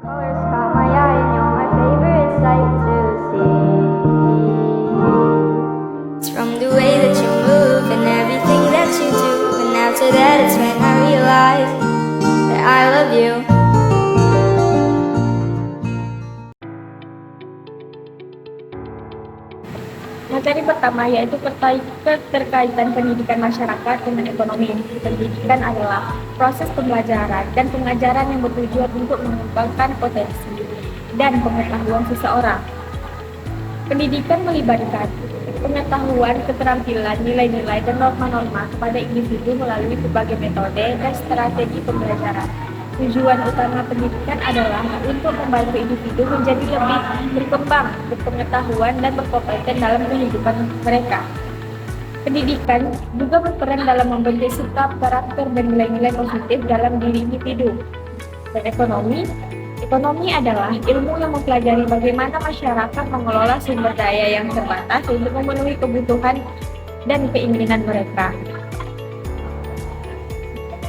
Colors caught my eye and you're my favorite sight to see. It's from the way that you move and everything that you do. And after that it's when I realize that I love you. Materi pertama yaitu keterkaitan pendidikan masyarakat dengan ekonomi. Pendidikan adalah proses pembelajaran dan pengajaran yang bertujuan untuk mengembangkan potensi dan pengetahuan seseorang. Pendidikan melibatkan pengetahuan, keterampilan, nilai-nilai, dan norma-norma kepada individu melalui berbagai metode dan strategi pembelajaran. Tujuan utama pendidikan adalah untuk membantu individu menjadi lebih berkembang, berpengetahuan, dan berkompeten dalam kehidupan mereka. Pendidikan juga berperan dalam membentuk sikap, karakter, dan nilai-nilai positif dalam diri individu. Dan ekonomi adalah ilmu yang mempelajari bagaimana masyarakat mengelola sumber daya yang terbatas untuk memenuhi kebutuhan dan keinginan mereka.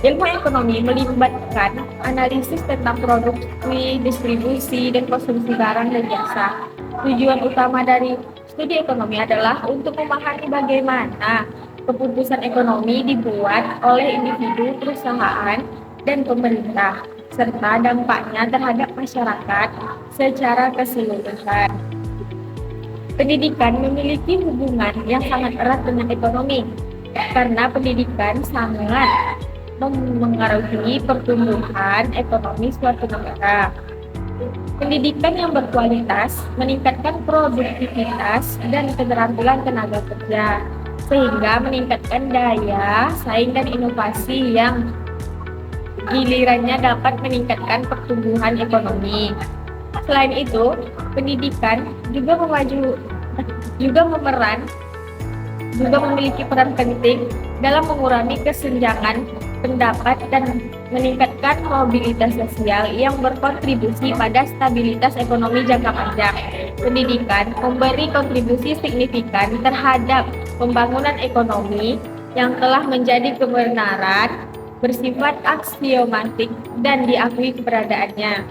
Ilmu ekonomi melibatkan analisis tentang produksi, distribusi, dan konsumsi barang dan jasa. Tujuan utama dari studi ekonomi adalah untuk memahami bagaimana keputusan ekonomi dibuat oleh individu, perusahaan, dan pemerintah, serta dampaknya terhadap masyarakat secara keseluruhan. Pendidikan memiliki hubungan yang sangat erat dengan ekonomi, karena pendidikan sangat memengaruhi pertumbuhan ekonomi suatu negara. Pendidikan yang berkualitas meningkatkan produktivitas dan keterampilan tenaga kerja, sehingga meningkatkan daya saing dan inovasi yang gilirannya dapat meningkatkan pertumbuhan ekonomi. Selain itu, pendidikan juga memiliki peran penting dalam mengurangi kesenjangan pendapat dan meningkatkan mobilitas sosial yang berkontribusi pada stabilitas ekonomi jangka panjang. Pendidikan memberi kontribusi signifikan terhadap pembangunan ekonomi yang telah menjadi kebenaran bersifat aksiomatik dan diakui keberadaannya.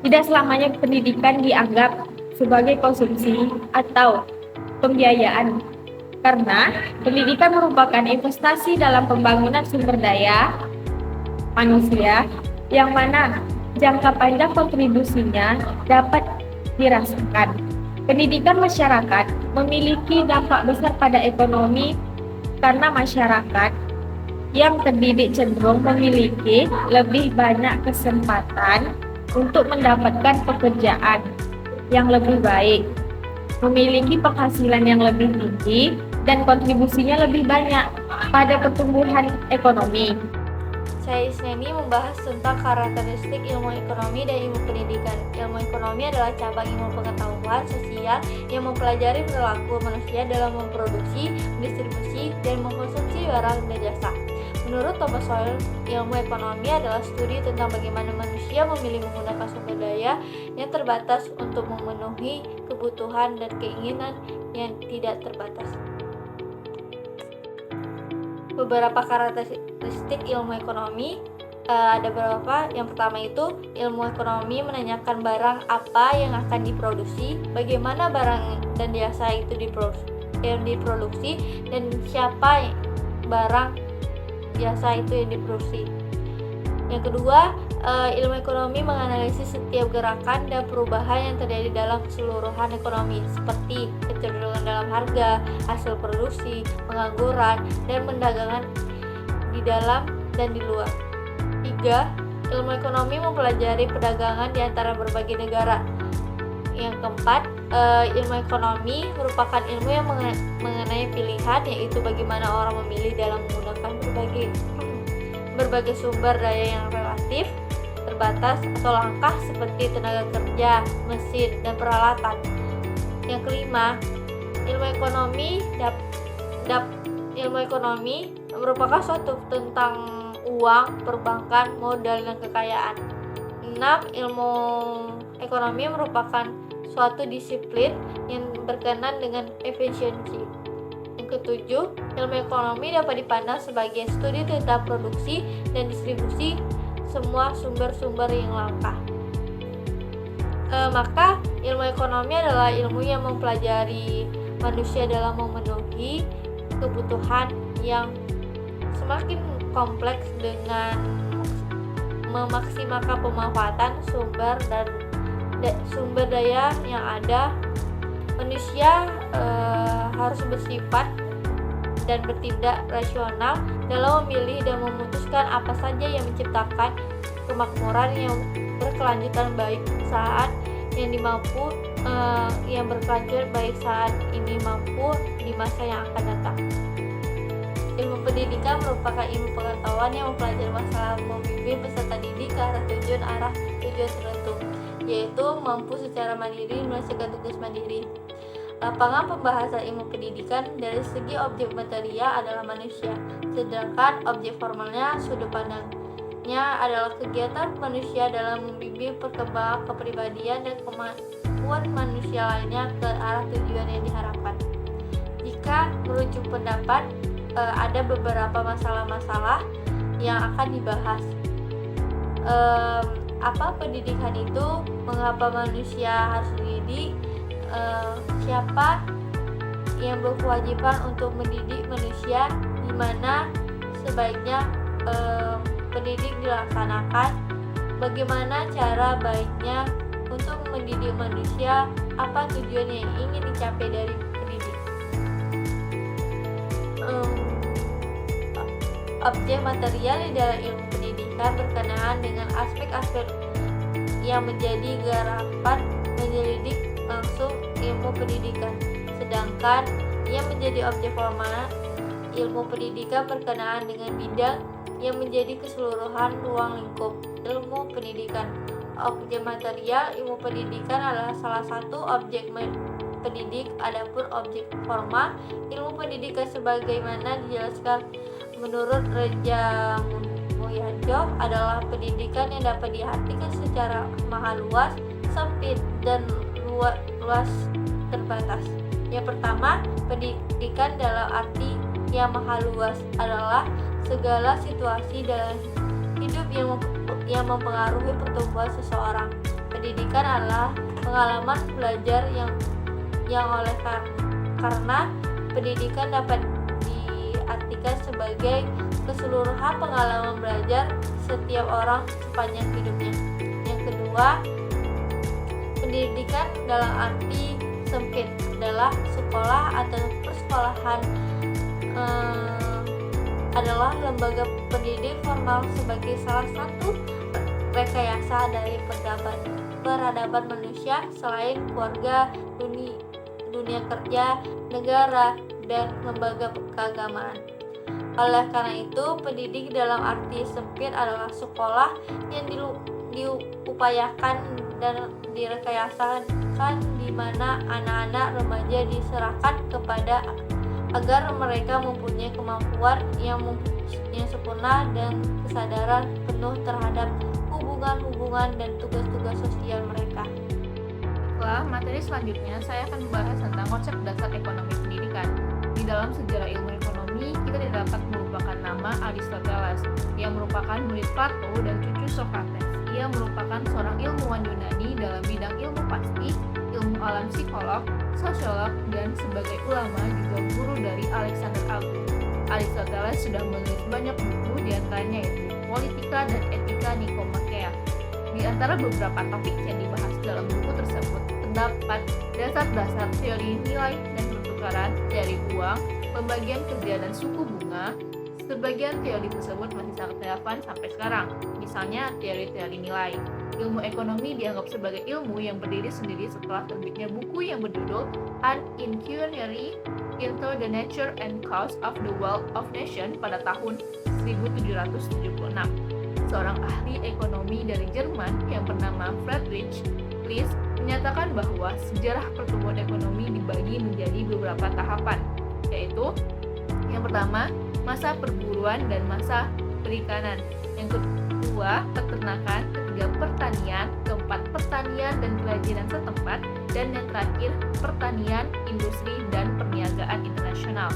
Tidak selamanya pendidikan dianggap sebagai konsumsi atau pembiayaan, karena pendidikan merupakan investasi dalam pembangunan sumber daya manusia yang mana jangka panjang kontribusinya dapat dirasakan. Pendidikan masyarakat memiliki dampak besar pada ekonomi karena masyarakat yang terdidik cenderung memiliki lebih banyak kesempatan untuk mendapatkan pekerjaan yang lebih baik, memiliki penghasilan yang lebih tinggi, dan kontribusinya lebih banyak pada pertumbuhan ekonomi. Saya Isneni membahas tentang karakteristik ilmu ekonomi dan ilmu pendidikan. Ilmu ekonomi adalah cabang ilmu pengetahuan sosial yang mempelajari perilaku manusia dalam memproduksi, mendistribusi, dan mengkonsumsi barang dan jasa. Menurut Thomas Sowell, ilmu ekonomi adalah studi tentang bagaimana manusia memilih menggunakan sumber daya yang terbatas untuk memenuhi kebutuhan dan keinginan yang tidak terbatas. Beberapa karakteristik ilmu ekonomi ada beberapa. Yang pertama itu, ilmu ekonomi menanyakan barang apa yang akan diproduksi, bagaimana barang dan jasa itu diproduksi, dan siapa barang jasa itu yang diproduksi. Yang kedua, ilmu ekonomi menganalisis setiap gerakan dan perubahan yang terjadi dalam keseluruhan ekonomi, seperti kecenderungan dalam harga, hasil produksi, pengangguran, dan perdagangan di dalam dan di luar. 3. Ilmu ekonomi mempelajari perdagangan di antara berbagai negara. Yang keempat, ilmu ekonomi merupakan ilmu yang mengenai pilihan, yaitu bagaimana orang memilih dalam menggunakan berbagai sumber daya yang relatif terbatas atau langka seperti tenaga kerja, mesin, dan peralatan. Yang kelima, ilmu ekonomi merupakan suatu tentang uang, perbankan, modal, dan kekayaan. 6. Ilmu ekonomi merupakan suatu disiplin yang berkenaan dengan efisiensi. Yang ketujuh, ilmu ekonomi dapat dipandang sebagai studi tentang produksi dan distribusi semua sumber-sumber yang langka. Maka ilmu ekonomi adalah ilmu yang mempelajari manusia dalam memenuhi kebutuhan yang semakin kompleks dengan memaksimalkan pemanfaatan sumber daya yang ada. Manusia harus bersifat dan bertindak rasional dalam memilih dan memutuskan apa saja yang menciptakan kemakmuran yang berkelanjutan baik saat yang berkelanjutan baik saat ini mampu di masa yang akan datang. Ilmu pendidikan merupakan ilmu pengetahuan yang mempelajari masalah membimbing peserta didik ke arah tujuan tertentu, yaitu mampu secara mandiri menyelesaikan tugas mandiri. Lapangan pembahasan ilmu pendidikan dari segi objek material adalah manusia, sedangkan objek formalnya sudut pandangnya adalah kegiatan manusia dalam membimbing perkembangan kepribadian dan kemampuan manusia lainnya ke arah tujuan yang diharapkan. Jika merujuk pendapat, ada beberapa masalah-masalah yang akan dibahas. Apa pendidikan itu? Mengapa manusia harus dididik? Siapa yang berkewajiban untuk mendidik manusia, di mana sebaiknya pendidik dilaksanakan, bagaimana cara baiknya untuk mendidik manusia, apa tujuan yang ingin dicapai dari pendidik. Objek material di dalam ilmu pendidikan berkenaan dengan aspek-aspek yang menjadi garapan menyelidik langsung ilmu pendidikan, sedangkan yang menjadi objek formal ilmu pendidikan berkenaan dengan bidang yang menjadi keseluruhan ruang lingkup ilmu pendidikan. Objek material ilmu pendidikan adalah salah satu objek pendidik, adapun objek formal ilmu pendidikan sebagaimana dijelaskan menurut Reja Mulyadjo adalah pendidikan yang dapat diartikan secara maha luas, sempit, dan luas terbatas. Yang pertama, pendidikan dalam arti yang maha luas adalah segala situasi dalam hidup yang mempengaruhi pertumbuhan seseorang. Pendidikan adalah pengalaman belajar yang oleh karena pendidikan dapat diartikan sebagai keseluruhan pengalaman belajar setiap orang sepanjang hidupnya. Yang kedua, pendidikan dalam arti sempit adalah sekolah atau persekolahan adalah lembaga pendidik formal sebagai salah satu rekayasa dari peradaban manusia selain keluarga, dunia kerja, negara, dan lembaga keagamaan. Oleh karena itu, pendidik dalam arti sempit adalah sekolah yang diupayakan dan direkayasakan di mana anak-anak remaja diserahkan kepada agar mereka mempunyai kemampuan yang sempurna dan kesadaran penuh terhadap hubungan-hubungan dan tugas-tugas sosial mereka. Setelah materi selanjutnya, saya akan membahas tentang konsep dasar ekonomi pendidikan. Di dalam sejarah ilmu ekonomi, kita dapat merupakan nama Aristoteles, yang merupakan murid Plato dan cucu Socrates. Ia merupakan seorang ilmuwan Yunani dalam bidang ilmu pasti, ilmu alam psikolog, sosiolog, dan sebagai ulama juga guru dari Alexander Agung. Aristoteles sudah menulis banyak buku, diantaranya yaitu Politika dan Etika Nikomakea. Di antara beberapa topik yang dibahas dalam buku tersebut terdapat dasar-dasar teori nilai dan pertukaran, teori uang, pembagian kerja dan suku bunga. Sebagian teori tersebut masih sangat relevan sampai sekarang, misalnya teori-teori nilai. Ilmu ekonomi dianggap sebagai ilmu yang berdiri sendiri setelah terbitnya buku yang berjudul An Inquiry into the Nature and Cause of the Wealth of Nations pada tahun 1776. Seorang ahli ekonomi dari Jerman yang bernama Friedrich List menyatakan bahwa sejarah pertumbuhan ekonomi dibagi menjadi beberapa tahapan, yaitu yang pertama, masa perburuan dan masa perikanan. Yang kedua, peternakan. Ketiga, pertanian. Keempat, pertanian dan kerajinan setempat. Dan yang terakhir, pertanian, industri, dan perniagaan internasional.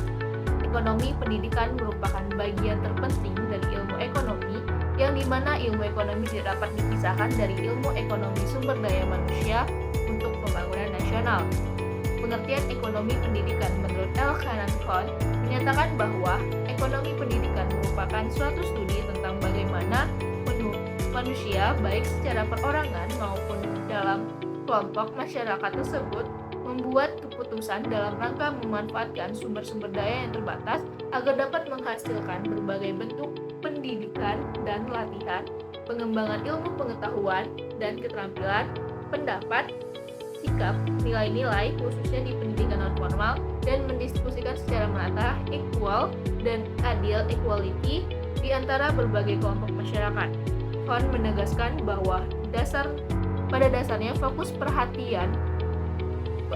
Ekonomi pendidikan merupakan bagian terpenting dari ilmu ekonomi yang dimana ilmu ekonomi tidak dapat dipisahkan dari ilmu ekonomi sumber daya manusia untuk pembangunan nasional. Pengertian ekonomi pendidikan menurut Elkhanan Kohn menyatakan bahwa ekonomi pendidikan merupakan suatu studi tentang bagaimana manusia baik secara perorangan maupun dalam kelompok masyarakat tersebut membuat keputusan dalam rangka memanfaatkan sumber-sumber daya yang terbatas agar dapat menghasilkan berbagai bentuk pendidikan dan latihan, pengembangan ilmu pengetahuan dan keterampilan, pendapat, sikap, nilai-nilai khususnya di pendidikan non formal dan mendistribusikan secara merata, equal dan adil equality di antara berbagai kelompok masyarakat. Kohn menegaskan bahwa pada dasarnya fokus perhatian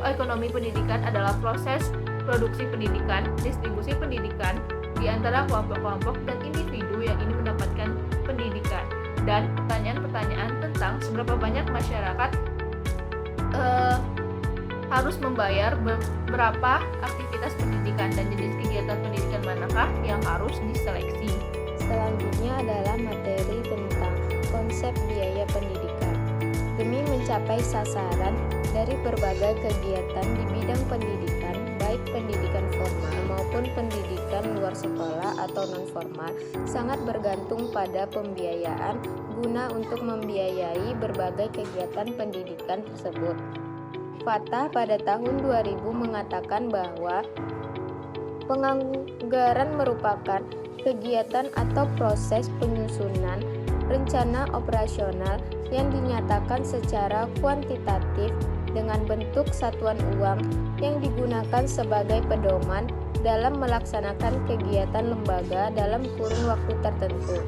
ekonomi pendidikan adalah proses produksi pendidikan, distribusi pendidikan di antara kelompok-kelompok dan individu yang ingin mendapatkan pendidikan, dan pertanyaan-pertanyaan tentang seberapa banyak masyarakat harus membayar berapa aktivitas pendidikan dan jenis kegiatan pendidikan manakah yang harus diseleksi. Selanjutnya adalah materi tentang konsep biaya pendidikan. Demi mencapai sasaran dari berbagai kegiatan di bidang pendidikan, baik pendidikan formal maupun pendidikan luar sekolah atau non-formal, sangat bergantung pada pembiayaan guna untuk membiayai berbagai kegiatan pendidikan tersebut. Fatah pada tahun 2000 mengatakan bahwa penganggaran merupakan kegiatan atau proses penyusunan rencana operasional yang dinyatakan secara kuantitatif dengan bentuk satuan uang yang digunakan sebagai pedoman dalam melaksanakan kegiatan lembaga dalam kurun waktu tertentu.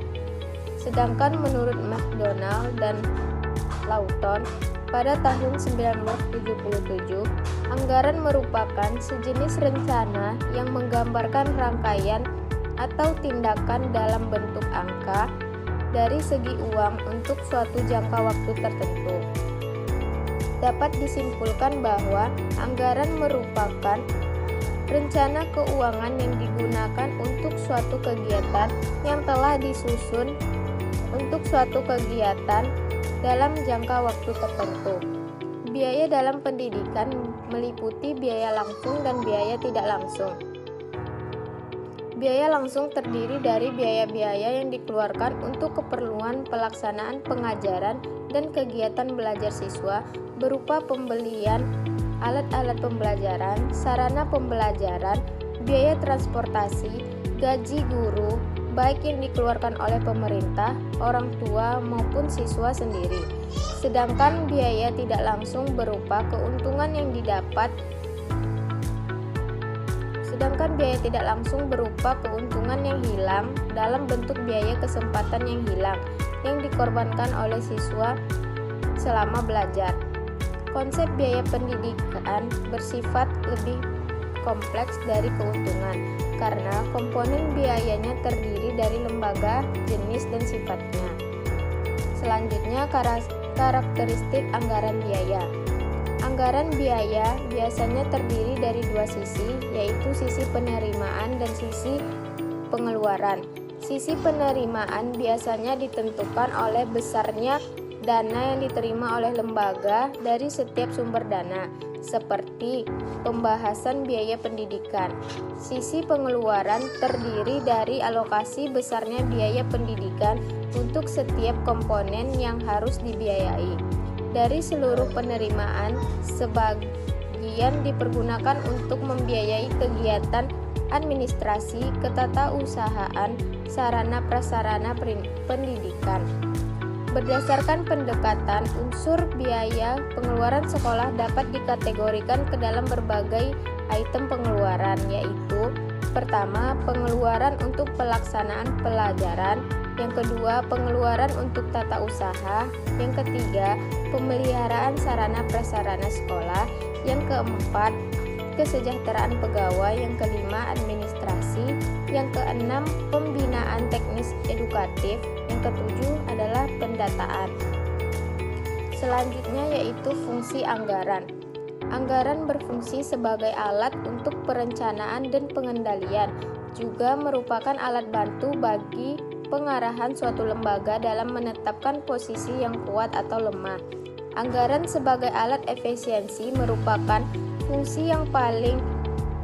Sedangkan menurut McDonald dan Lawton pada tahun 1977, anggaran merupakan sejenis rencana yang menggambarkan rangkaian atau tindakan dalam bentuk angka dari segi uang untuk suatu jangka waktu tertentu. Dapat disimpulkan bahwa anggaran merupakan rencana keuangan yang digunakan untuk suatu kegiatan yang telah disusun untuk suatu kegiatan dalam jangka waktu tertentu. Biaya dalam pendidikan meliputi biaya langsung dan biaya tidak langsung. Biaya langsung terdiri dari biaya-biaya yang dikeluarkan untuk keperluan pelaksanaan pengajaran dan kegiatan belajar siswa berupa pembelian alat-alat pembelajaran, sarana pembelajaran, biaya transportasi, gaji guru, baik yang dikeluarkan oleh pemerintah, orang tua maupun siswa sendiri. Sedangkan biaya tidak langsung berupa keuntungan yang didapat yang hilang dalam bentuk biaya kesempatan yang hilang yang dikorbankan oleh siswa selama belajar. Konsep biaya pendidikan bersifat lebih kompleks dari keuntungan karena komponen biayanya terdiri dari lembaga, jenis, dan sifatnya. Selanjutnya, karakteristik anggaran biaya. Anggaran biaya biasanya terdiri dari dua sisi, yaitu sisi penerimaan dan sisi pengeluaran. Sisi penerimaan biasanya ditentukan oleh besarnya dana yang diterima oleh lembaga dari setiap sumber dana, seperti pembahasan biaya pendidikan. Sisi pengeluaran terdiri dari alokasi besarnya biaya pendidikan untuk setiap komponen yang harus dibiayai. Dari seluruh penerimaan, sebagian dipergunakan untuk membiayai kegiatan administrasi, ketatausahaan, sarana prasarana pendidikan. Berdasarkan pendekatan, unsur biaya pengeluaran sekolah dapat dikategorikan ke dalam berbagai item pengeluaran, yaitu pertama, pengeluaran untuk pelaksanaan pelajaran, yang kedua, pengeluaran untuk tata usaha, yang ketiga, pemeliharaan sarana prasarana sekolah, yang keempat, kesejahteraan pegawai, yang kelima, administrasi, yang keenam, pembinaan teknis edukatif, yang ketujuh adalah pendataan. Selanjutnya yaitu fungsi anggaran. Anggaran berfungsi sebagai alat untuk perencanaan dan pengendalian, juga merupakan alat bantu bagi pengarahan suatu lembaga dalam menetapkan posisi yang kuat atau lemah. Anggaran sebagai alat efisiensi merupakan fungsi yang paling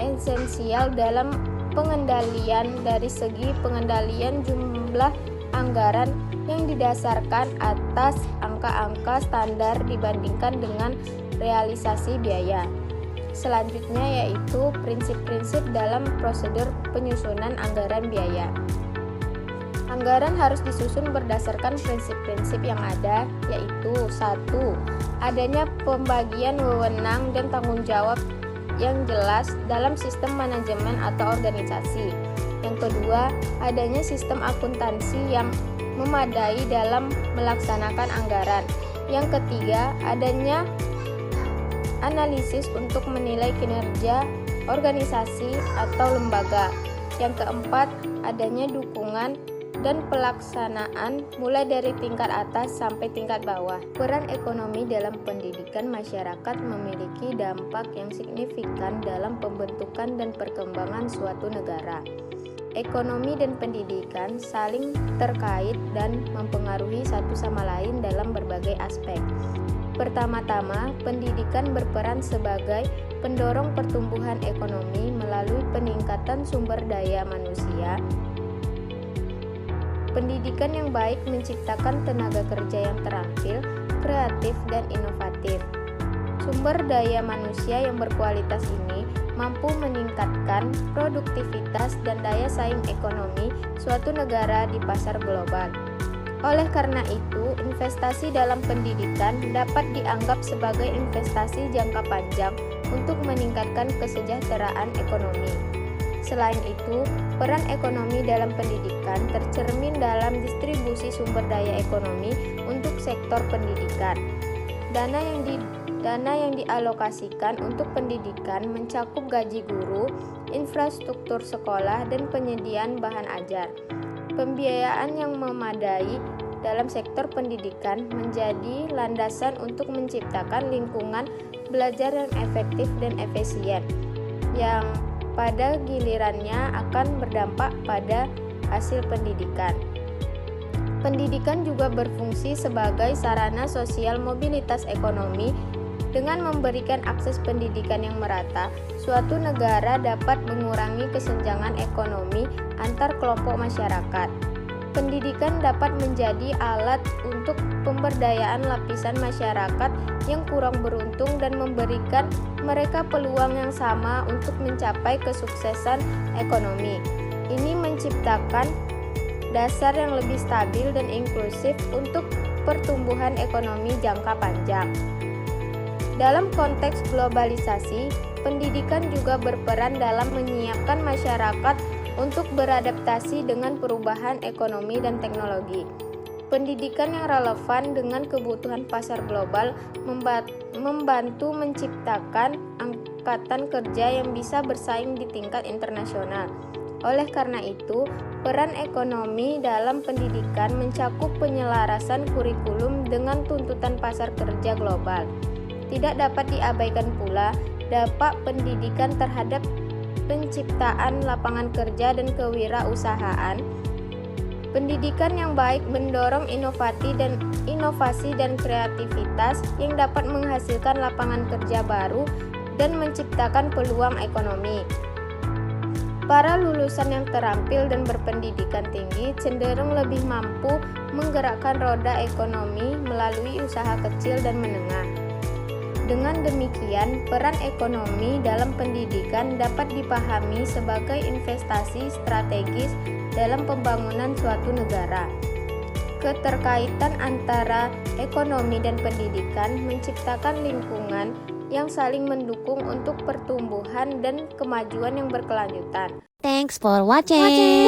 esensial dalam pengendalian dari segi pengendalian jumlah anggaran yang didasarkan atas angka-angka standar dibandingkan dengan realisasi biaya. Selanjutnya yaitu prinsip-prinsip dalam prosedur penyusunan anggaran biaya. Anggaran harus disusun berdasarkan prinsip-prinsip yang ada, yaitu 1. Adanya pembagian wewenang dan tanggung jawab yang jelas dalam sistem manajemen atau organisasi. Yang kedua, adanya sistem akuntansi yang memadai dalam melaksanakan anggaran. Yang ketiga, adanya analisis untuk menilai kinerja organisasi atau lembaga. Yang keempat, adanya dukungan dan pelaksanaan mulai dari tingkat atas sampai tingkat bawah. Peran ekonomi dalam pendidikan masyarakat memiliki dampak yang signifikan dalam pembentukan dan perkembangan suatu negara. Ekonomi dan pendidikan saling terkait dan mempengaruhi satu sama lain dalam berbagai aspek. Pertama-tama, pendidikan berperan sebagai pendorong pertumbuhan ekonomi melalui peningkatan sumber daya manusia. Pendidikan yang baik menciptakan tenaga kerja yang terampil, kreatif, dan inovatif. Sumber daya manusia yang berkualitas ini mampu meningkatkan produktivitas dan daya saing ekonomi suatu negara di pasar global. Oleh karena itu, investasi dalam pendidikan dapat dianggap sebagai investasi jangka panjang untuk meningkatkan kesejahteraan ekonomi. Selain itu, peran ekonomi dalam pendidikan tercermin dalam distribusi sumber daya ekonomi untuk sektor pendidikan. Dana yang dialokasikan untuk pendidikan mencakup gaji guru, infrastruktur sekolah, dan penyediaan bahan ajar. Pembiayaan yang memadai dalam sektor pendidikan menjadi landasan untuk menciptakan lingkungan belajar yang efektif dan efisien, yang pada gilirannya akan berdampak pada hasil pendidikan. Pendidikan juga berfungsi sebagai sarana sosial mobilitas ekonomi. Dengan memberikan akses pendidikan yang merata, suatu negara dapat mengurangi kesenjangan ekonomi antar kelompok masyarakat. Pendidikan dapat menjadi alat untuk pemberdayaan lapisan masyarakat yang kurang beruntung dan memberikan mereka peluang yang sama untuk mencapai kesuksesan ekonomi. Ini menciptakan dasar yang lebih stabil dan inklusif untuk pertumbuhan ekonomi jangka panjang. Dalam konteks globalisasi, pendidikan juga berperan dalam menyiapkan masyarakat untuk beradaptasi dengan perubahan ekonomi dan teknologi. Pendidikan yang relevan dengan kebutuhan pasar global membantu menciptakan angkatan kerja yang bisa bersaing di tingkat internasional. Oleh karena itu, peran ekonomi dalam pendidikan mencakup penyelarasan kurikulum dengan tuntutan pasar kerja global. Tidak dapat diabaikan pula dampak pendidikan terhadap penciptaan lapangan kerja dan kewirausahaan. Pendidikan yang baik mendorong inovasi dan kreativitas yang dapat menghasilkan lapangan kerja baru dan menciptakan peluang ekonomi. Para lulusan yang terampil dan berpendidikan tinggi cenderung lebih mampu menggerakkan roda ekonomi melalui usaha kecil dan menengah. Dengan demikian, peran ekonomi dalam pendidikan dapat dipahami sebagai investasi strategis dalam pembangunan suatu negara. Keterkaitan antara ekonomi dan pendidikan menciptakan lingkungan yang saling mendukung untuk pertumbuhan dan kemajuan yang berkelanjutan. Thanks for watching.